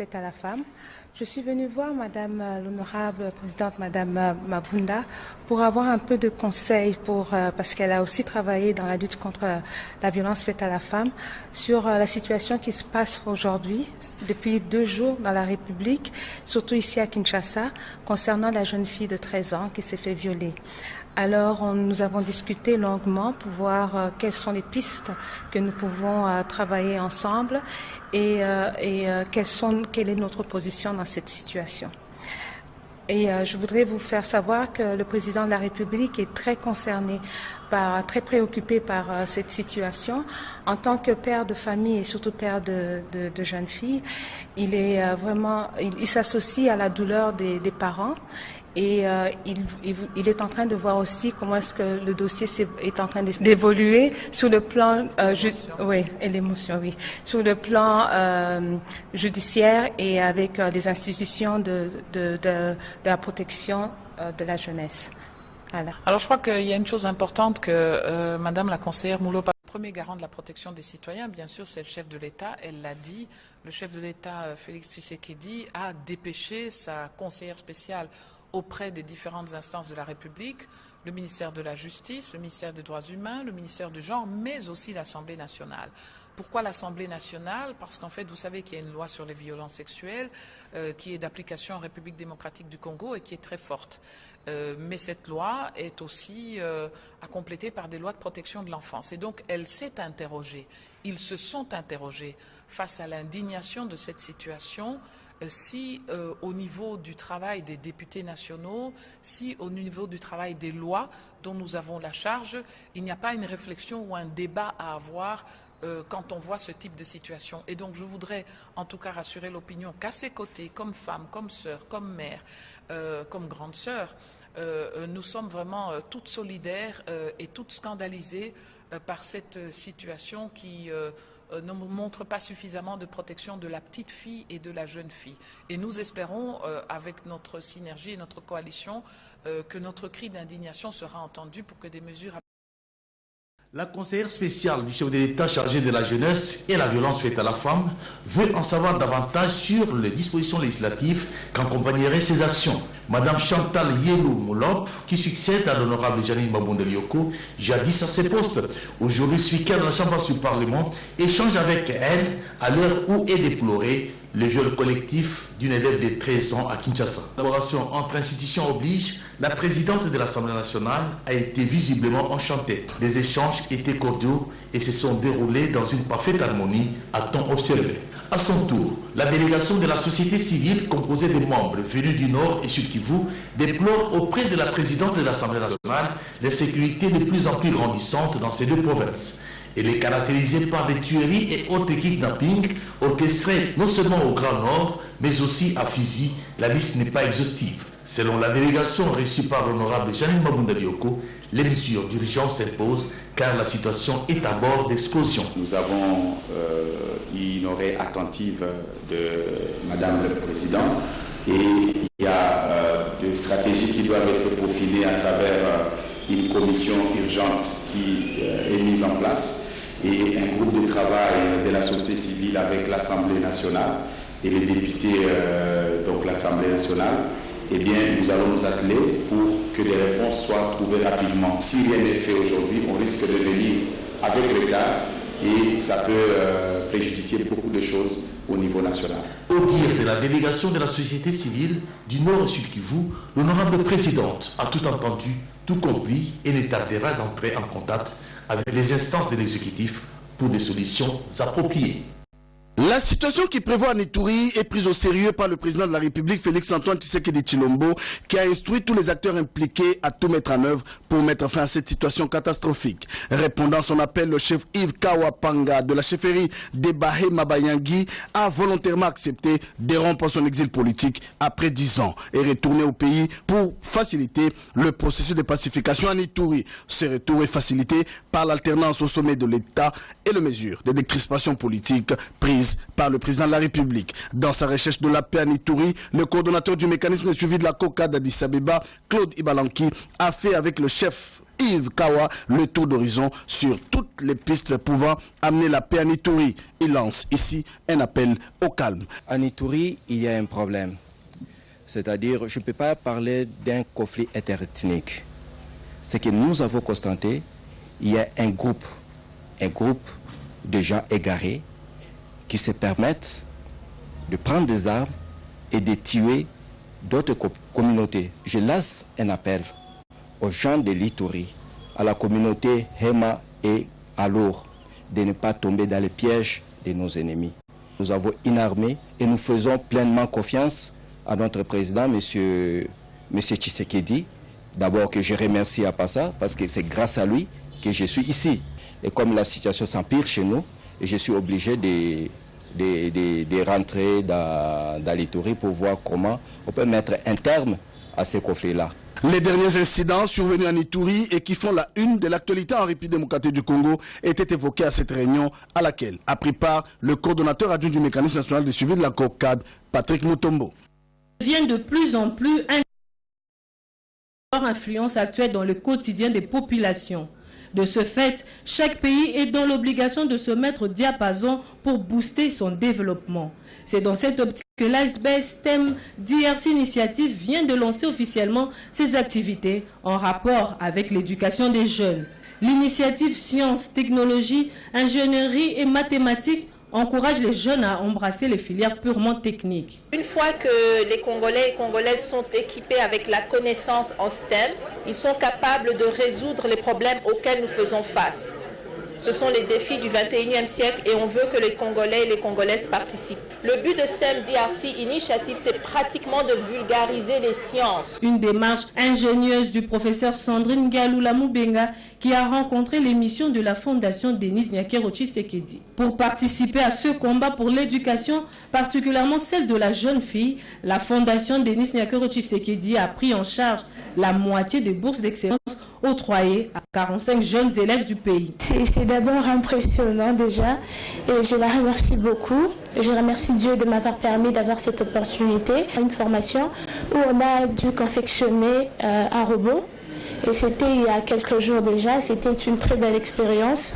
faite à la femme. Je suis venue voir Madame l'honorable présidente, Madame Mabunda, pour avoir un peu de conseils, parce qu'elle a aussi travaillé dans la lutte contre la violence faite à la femme, sur la situation qui se passe aujourd'hui, depuis 2 jours dans la République, surtout ici à Kinshasa, concernant la jeune fille de 13 ans qui s'est fait violer. Alors, nous avons discuté longuement pour voir quelles sont les pistes que nous pouvons travailler ensemble et quelle est notre position dans cette situation. Et je voudrais vous faire savoir que le président de la République est très concerné, très préoccupé par cette situation. En tant que père de famille et surtout père de jeunes filles, il s'associe à la douleur des parents. Et il est en train de voir aussi comment est-ce que le dossier est en train d'évoluer sur le plan sur le plan judiciaire et avec les institutions de la protection de la jeunesse. Voilà. Alors je crois qu'il y a une chose importante que Madame la conseillère Moulot, le premier garant de la protection des citoyens, bien sûr, c'est le chef de l'État. Elle l'a dit, le chef de l'État, Félix Tshisekedi, a dépêché sa conseillère spéciale auprès des différentes instances de la République, le ministère de la Justice, le ministère des Droits humains, le ministère du Genre, mais aussi l'Assemblée nationale. Pourquoi l'Assemblée nationale? Parce qu'en fait, vous savez qu'il y a une loi sur les violences sexuelles qui est d'application en République démocratique du Congo et qui est très forte. Mais cette loi est aussi à compléter par des lois de protection de l'enfance. Et donc, elle s'est interrogée, ils se sont interrogés face à l'indignation de cette situation. Si au niveau du travail des députés nationaux, si au niveau du travail des lois dont nous avons la charge, il n'y a pas une réflexion ou un débat à avoir quand on voit ce type de situation. Et donc je voudrais en tout cas rassurer l'opinion qu'à ses côtés, comme femme, comme sœur, comme mère, comme grande sœur, nous sommes vraiment toutes solidaires et toutes scandalisées par cette situation qui ne montre pas suffisamment de protection de la petite fille et de la jeune fille. Et nous espérons, avec notre synergie et notre coalition, que notre cri d'indignation sera entendu pour que des mesures... La conseillère spéciale du chef de l'État chargée de la jeunesse et la violence faite à la femme veut en savoir davantage sur les dispositions législatives qu'accompagneraient ces actions. Madame Chantal Yelou Moulop, qui succède à l'honorable Janine Mabunda Lioko, jadis à ses postes, aujourd'hui speaker de la Chambre du Parlement, échange avec elle à l'heure où est déploré le viol collectif d'une élève de 13 ans à Kinshasa. La collaboration entre institutions oblige, la présidente de l'Assemblée nationale a été visiblement enchantée. Les échanges étaient cordiaux et se sont déroulés dans une parfaite harmonie, a-t-on observé. À son tour, la délégation de la société civile, composée de membres venus du Nord et Sud Kivu, déplore auprès de la présidente de l'Assemblée nationale l'insécurité de plus en plus grandissante dans ces 2 provinces. Elle est caractérisée par des tueries et autres kidnappings orchestrés non seulement au Grand Nord, mais aussi à Fizi. La liste n'est pas exhaustive. Selon la délégation reçue par l'honorable Janine Mabunda Lioko, les mesures d'urgence s'imposent car la situation est à bord d'explosion. Nous avons une oreille attentive de Madame le Président et il y a des stratégies qui doivent être profilées à travers une commission urgente qui est mise en place et un groupe de travail de la société civile avec l'Assemblée nationale et les députés donc l'Assemblée nationale. Eh bien, nous allons nous atteler pour que des réponses soient trouvées rapidement. Si rien n'est fait aujourd'hui, on risque de venir avec retard et ça peut préjudicier beaucoup de choses au niveau national. Au dire de la délégation de la société civile du Nord au Sud Kivu, l'honorable présidente a tout entendu, tout compris et ne tardera d'entrer en contact avec les instances de l'exécutif pour des solutions appropriées. La situation qui prévoit à Ituri est prise au sérieux par le président de la République, Félix-Antoine Tshisekedi Tshilombo, qui a instruit tous les acteurs impliqués à tout mettre en œuvre pour mettre fin à cette situation catastrophique. Répondant à son appel, le chef Yves Kawapanga de la chefferie d'Ebahé Mabayangui a volontairement accepté de rompre son exil politique après 10 ans et retourner au pays pour faciliter le processus de pacification à Ituri. Ce retour est facilité par l'alternance au sommet de l'État et les mesures de décrispation politique prises par le président de la République. Dans sa recherche de la paix à Ituri, le coordonnateur du mécanisme de suivi de la COCA d'Addis Abeba, Claude Ibalanki, a fait avec le chef Yves Kawa le tour d'horizon sur toutes les pistes pouvant amener la paix à Ituri. Il lance ici un appel au calme. À Ituri, il y a un problème. C'est-à-dire, je ne peux pas parler d'un conflit interethnique. Ce que nous avons constaté, il y a un groupe de gens égarés qui se permettent de prendre des armes et de tuer d'autres communautés. Je lance un appel aux gens de l'Ituri, à la communauté Hema et Alour, de ne pas tomber dans les pièges de nos ennemis. Nous avons une armée et nous faisons pleinement confiance à notre président, M. Tshisekedi. D'abord que je remercie à Passa, parce que c'est grâce à lui que je suis ici. Et comme la situation s'empire chez nous, je suis obligé de rentrer dans l'Ituri pour voir comment on peut mettre un terme à ces conflits-là. Les derniers incidents survenus en Ituri et qui font la une de l'actualité en République démocratique du Congo étaient évoqués à cette réunion à laquelle a pris part le coordonnateur adjoint du mécanisme national de suivi de la COCAD, Patrick Mutombo. Devient de plus en plus influence actuelle dans le quotidien des populations. De ce fait, chaque pays est dans l'obligation de se mettre au diapason pour booster son développement. C'est dans cette optique que l'ASBES-STEM DRC Initiative vient de lancer officiellement ses activités en rapport avec l'éducation des jeunes. L'initiative Sciences, Technologies, Ingénierie et Mathématiques encourage les jeunes à embrasser les filières purement techniques. Une fois que les Congolais et Congolaises sont équipés avec la connaissance en STEM, ils sont capables de résoudre les problèmes auxquels nous faisons face. Ce sont les défis du 21e siècle et on veut que les Congolais et les Congolaises participent. Le but de STEM DRC Initiative, c'est pratiquement de vulgariser les sciences. Une démarche ingénieuse du professeur Sandrine Galula Mubenga qui a rencontré les missions de la Fondation Denis Nyakero Tshisekedi. Pour participer à ce combat pour l'éducation, particulièrement celle de la jeune fille, la Fondation Denis Nyakero Tshisekedi a pris en charge la moitié des bourses d'excellence octroyées à 45 jeunes élèves du pays. C'est d'abord impressionnant déjà et je la remercie beaucoup. Je remercie Dieu de m'avoir permis d'avoir cette opportunité. Une formation où on a dû confectionner un robot et c'était il y a quelques jours déjà. C'était une très belle expérience.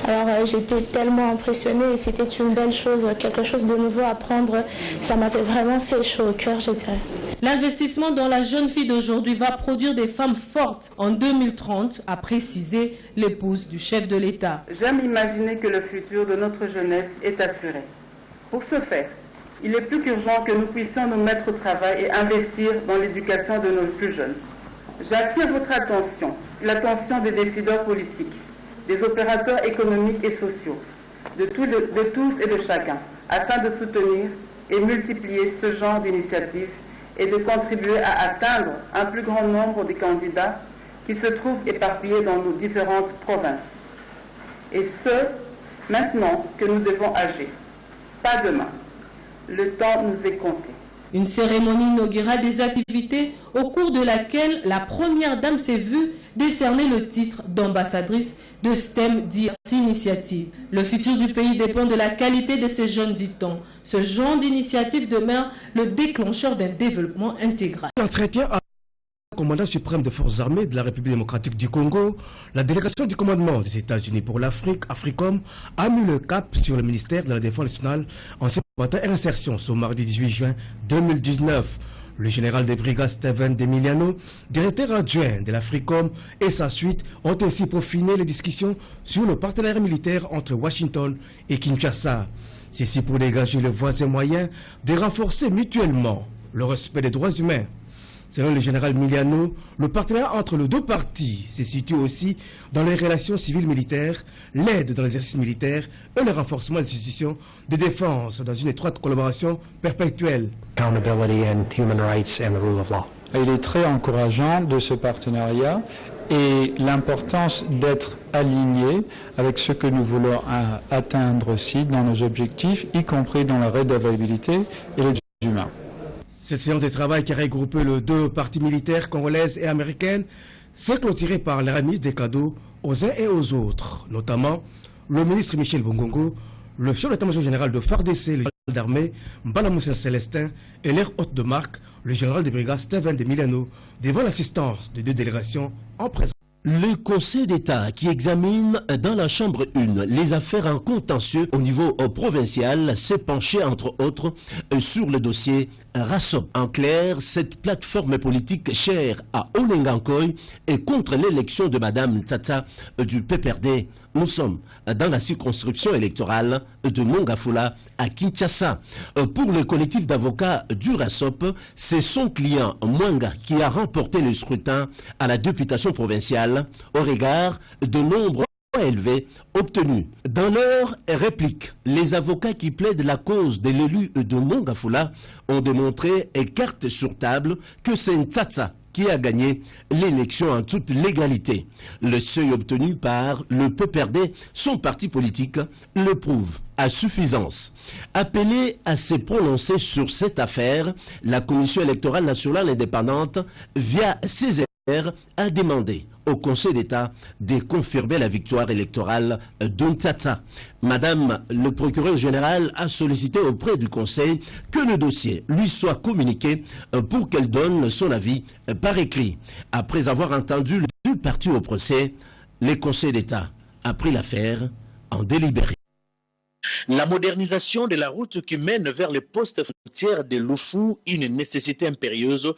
Alors j'étais tellement impressionnée et c'était une belle chose, quelque chose de nouveau à apprendre. Ça m'avait vraiment fait chaud au cœur, je dirais. L'investissement dans la jeune fille d'aujourd'hui va produire des femmes fortes en 2030, a précisé l'épouse du chef de l'État. J'aime imaginer que le futur de notre jeunesse est assuré. Pour ce faire, il est plus qu'urgent que nous puissions nous mettre au travail et investir dans l'éducation de nos plus jeunes. J'attire votre attention, l'attention des décideurs politiques, des opérateurs économiques et sociaux, de tous et de chacun, afin de soutenir et multiplier ce genre d'initiatives et de contribuer à atteindre un plus grand nombre de candidats qui se trouvent éparpillés dans nos différentes provinces. Et ce, maintenant que nous devons agir, pas demain. Le temps nous est compté. Une cérémonie inaugurale des activités au cours de laquelle la première dame s'est vue décerner le titre d'ambassadrice de STEM DRC Initiative. Le futur du pays dépend de la qualité de ces jeunes, dit-on. Ce genre d'initiative demeure le déclencheur d'un développement intégral. L'entretien à commandant suprême des forces armées de la République démocratique du Congo, la délégation du commandement des États-Unis pour l'Afrique, AFRICOM, a mis le cap sur le ministère de la Défense nationale en se présentant à l'insertion ce mardi 18 juin 2019. Le général de brigade Steven Demiliano, directeur adjoint de l'AFRICOM et sa suite ont ainsi peaufiné les discussions sur le partenariat militaire entre Washington et Kinshasa. Ceci pour dégager le voisin moyen de renforcer mutuellement le respect des droits humains. Selon le général Miliano, le partenariat entre les deux parties se situe aussi dans les relations civiles militaires, l'aide dans l'exercice militaire et le renforcement des institutions de défense dans une étroite collaboration perpétuelle. Il est très encourageant de ce partenariat et l'importance d'être aligné avec ce que nous voulons atteindre aussi dans nos objectifs, y compris dans la redevabilité et les droits humains. Cette séance de travail qui a regroupé les deux parties militaires congolaises et américaines s'est clôturée par la remise des cadeaux aux uns et aux autres, notamment le ministre Michel Bongongo, le chef d'état-major général de FARDC, le général d'armée Mbala Moussa Célestin et leur hôte de marque, le général de brigade Steven Demiliano, devant l'assistance des deux délégations en présence. Le Conseil d'État qui examine dans la Chambre 1 les affaires en contentieux au niveau provincial s'est penché entre autres sur le dossier RASOP. En clair, cette plateforme politique chère à Olengankoy est contre l'élection de Madame Tata du PPRD. Nous sommes dans la circonscription électorale de Mongafula à Kinshasa. Pour le collectif d'avocats du RASOP, c'est son client Mwanga qui a remporté le scrutin à la députation provinciale au regard de nombreux élevés obtenus. Dans leur réplique, les avocats qui plaident la cause de l'élu de Mongafula ont démontré carte sur table que c'est Ntsatsa qui a gagné l'élection en toute légalité. Le seuil obtenu par le PPRD, son parti politique, le prouve à suffisance. Appelée à se prononcer sur cette affaire, la Commission électorale nationale indépendante, via ses a demandé au Conseil d'État de confirmer la victoire électorale d'Ntsatsa. Madame le procureur général a sollicité auprès du Conseil que le dossier lui soit communiqué pour qu'elle donne son avis par écrit. Après avoir entendu les deux parties au procès, le Conseil d'État a pris l'affaire en délibéré. La modernisation de la route qui mène vers les postes frontières de Lufu, une nécessité impérieuse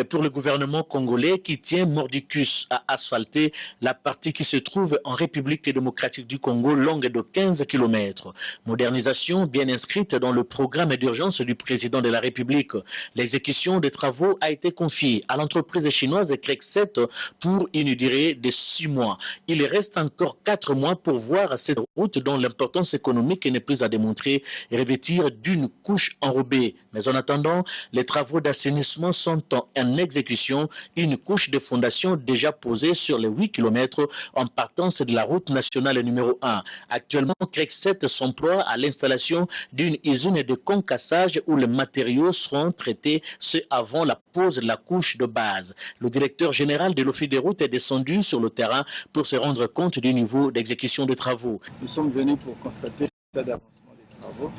pour le gouvernement congolais qui tient mordicus à asphalter la partie qui se trouve en République démocratique du Congo, longue de 15 km. Modernisation bien inscrite dans le programme d'urgence du président de la République. L'exécution des travaux a été confiée à l'entreprise chinoise Crexet pour une durée de 6 mois. Il reste encore 4 mois pour voir cette route dont l'importance économique n'est plus à démontrer et revêtir d'une couche enrobée. Mais en attendant, les travaux d'assainissement sont en exécution, une couche de fondation déjà posée sur les 8 km en partance de la route nationale numéro 1. Actuellement, Crexet s'emploie à l'installation d'une usine de concassage où les matériaux seront traités, ce avant la pose de la couche de base. Le directeur général de l'Office des routes est descendu sur le terrain pour se rendre compte du niveau d'exécution des travaux. Nous sommes venus pour constater d'avancement des travaux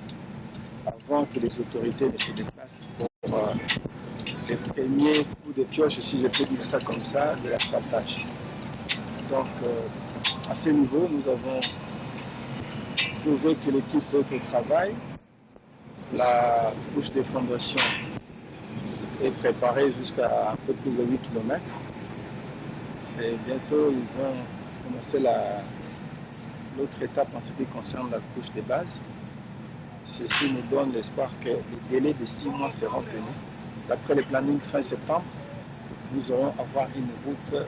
avant que les autorités ne se déplacent pour les premiers coups de pioche, si je peux dire ça comme ça, de l'asphaltage. Donc, à ce niveau, nous avons trouvé que l'équipe est au travail. La couche de fondation est préparée jusqu'à un peu plus de 8 km. Et bientôt, ils vont commencer l'autre étape en ce qui concerne la couche de base. Ceci nous donne l'espoir que les délais de 6 mois seront tenus. D'après le planning fin septembre, nous aurons avoir une route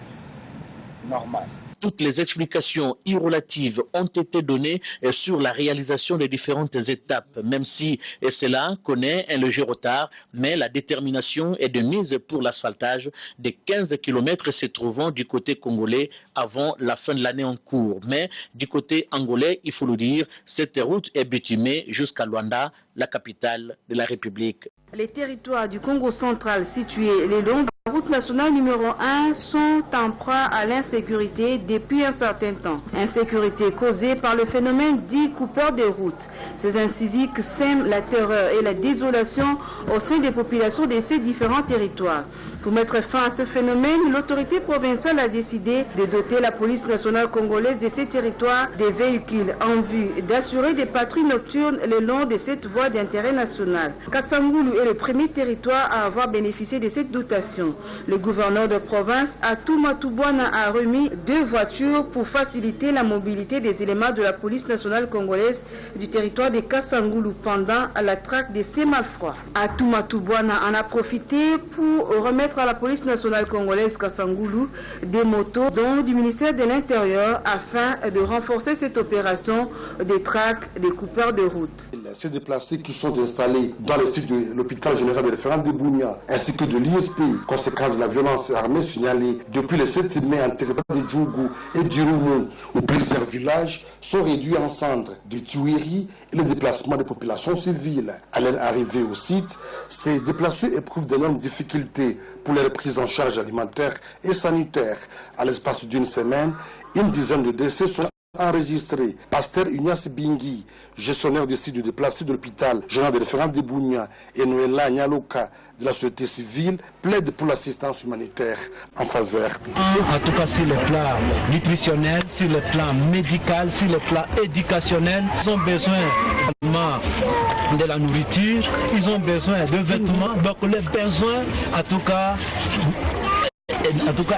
normale. Toutes les explications irrelatives ont été données sur la réalisation des différentes étapes, même si cela connaît un léger retard, mais la détermination est de mise pour l'asphaltage des 15 km se trouvant du côté congolais avant la fin de l'année en cours. Mais du côté angolais, il faut le dire, cette route est bitumée jusqu'à Luanda, la capitale de la République. Les territoires du Congo central situés le long de la route nationale numéro 1 sont en proie à l'insécurité depuis un certain temps. Insécurité causée par le phénomène dit coupeur des routes. Ces inciviques sèment la terreur et la désolation au sein des populations de ces différents territoires. Pour mettre fin à ce phénomène, l'autorité provinciale a décidé de doter la police nationale congolaise de ces territoires des véhicules en vue d'assurer des patrouilles nocturnes le long de cette voie d'intérêt national. Kasangulu est le premier territoire à avoir bénéficié de cette dotation. Le gouverneur de province, Atuma Tubwana, a remis 2 voitures pour faciliter la mobilité des éléments de la police nationale congolaise du territoire de Kasangulu pendant la traque de ces malfrats. Atuma Tubwana en a profité pour remettre à la police nationale congolaise Kasangulu des motos dont du ministère de l'Intérieur afin de renforcer cette opération des traques des coupeurs de route. Ces déplacés qui sont installés dans le site de l'hôpital général de référence de Bounia ainsi que de l'ISP, conséquence de la violence armée signalée depuis le 7 mai en territoire de Djougou et d'Irumu, où plusieurs villages sont réduits en cendres de tueries et le déplacement des populations civiles. À leur arrivée au site, ces déplacés éprouvent d'énormes difficultés pour leur prise en charge alimentaire et sanitaire. À l'espace d'une semaine, une dizaine de décès sont enregistré. Pasteur Ignace Bingui, gestionnaire du site de déplacés de l'hôpital général de référence de Bounia, et Noëlla Nyaloka de la société civile, plaide pour l'assistance humanitaire en faveur. En tout cas, sur le plan nutritionnel, sur le plan médical, sur le plan éducationnel, ils ont besoin de la nourriture, ils ont besoin de vêtements, donc les besoins, en tout cas,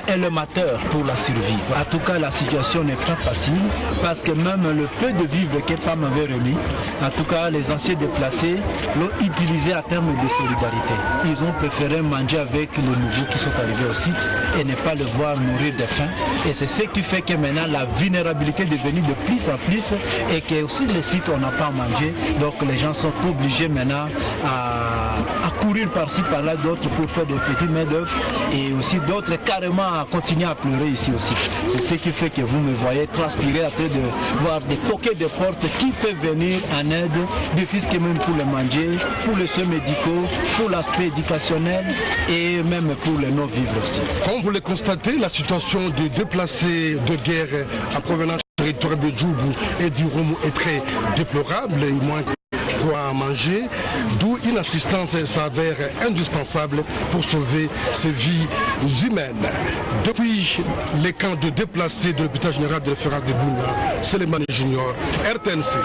élémentaire pour la survie. En tout cas, la situation n'est pas facile parce que même le peu de vivres que PAM avait remis, en tout cas, les anciens déplacés l'ont utilisé à terme de solidarité. Ils ont préféré manger avec les nouveaux qui sont arrivés au site et ne pas le voir mourir de faim. Et c'est ce qui fait que maintenant la vulnérabilité est devenue de plus en plus et que aussi les sites on n'a pas à manger. Donc les gens sont obligés maintenant à courir par-ci par-là, d'autres pour faire des petits main-d'œuvre et aussi d'autres carrément à continuer à pleurer ici aussi. C'est ce qui fait que vous me voyez transpirer en train de voir des toquets de portes qui peuvent venir en aide, depuis que même pour le manger, pour les soins médicaux, pour l'aspect éducationnel et même pour les non-vivres aussi. Comme vous le constatez, la situation des déplacés de guerre en provenance du territoire de Djougou et du Roumou est très déplorable. Il manque quoi à manger, d'où une assistance s'avère indispensable pour sauver ces vies humaines. Depuis les camps de déplacés de l'hôpital général de référence de Bounia, c'est les Junior, RTNC.